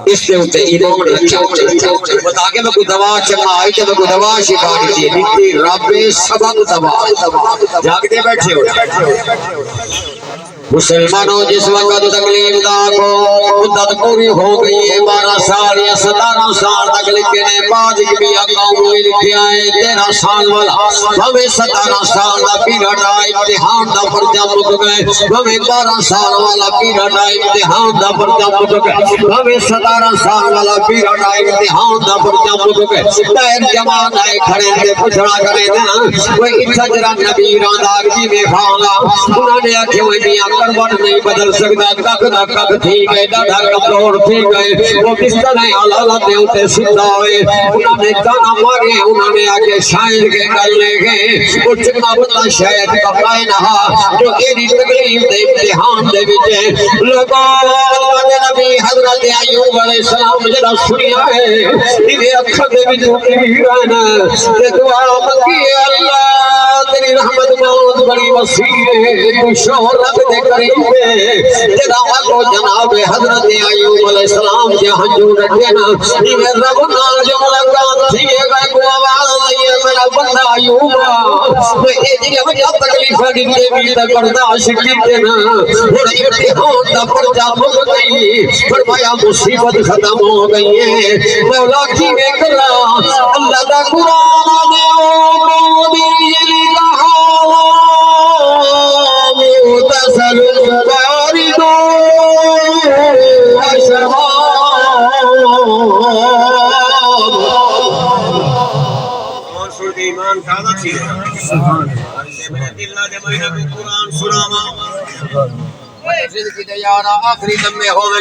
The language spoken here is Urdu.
اس سے ہوتے ایمان رکھا بتا کے میں کو دوا چکا آئی کہ میں کو دوا شفا دیتی ہے رب سبب دوا جاگتے بیٹھے ہو مسلمانوں جس وقت تکلیف دا کو مدت پوری ہو گئی ہے 12 سال یا 17 سال تک لکھنے بعد بھی اقاؤں میں لکھے آئے 13 سال والا ہمیں 17 سال دا پیریڈ آئے امتحان دا پرچہ مک گئے ہمیں 12 سال والا پیریڈ آئے امتحان دا پرچہ مک گئے ہمیں 17 سال والا پیریڈ آئے امتحان دا پرچہ مک گئے تیر جمان آئے کھڑے تھے پچھڑا کرے تھے وہ اتھا جرا نبی راندہ کی میں کھانا انہوں نے آکھے وہ میاں کروٹ نہیں بدل سکتا کک نہ کک تھی گئے ڈاڑھا کمزور تھی گئے وہ بستر ہے حالات نے اتے سدھا ہوئے انہوں نے تانا مارے انہوں نے آگے شاید کے کر لے گئے وہ چکا بتا شاید کپائے نہا جو ایری تکلیف دے امتحان دے بچے لوگوں نبی حضرت ایوب علیہ السلام جڑا سنیا ہے انہیں اکھر دے بچوں کی رانا کہ دعا مکی اللہ تیری رحمت موت بڑی وسیع ہے تو شہرت دے قریب ہے جناب کو جناب حضرت ایوب علیہ السلام جہاں جو رکھے نا یہ رب نال جو ملاقات تھی گئے کو آواز نہیں ہے میرا بندہ ایوب میں ایجی وجہ تکلیفہ کی بھی تک برداشت کیتے نا اور امتحان دا پرچہ مک گئی فرمایا مصیبت ختم ہو گئی ہے مولا کی میں کرا اللہ دا قرآن نے او بھی کہا متصل باردو ایمان کھانا چاہیے سبحان اللہ دل نہ دے میں قرآن سناواں زندگی دے یارا آخری دم میں ہووے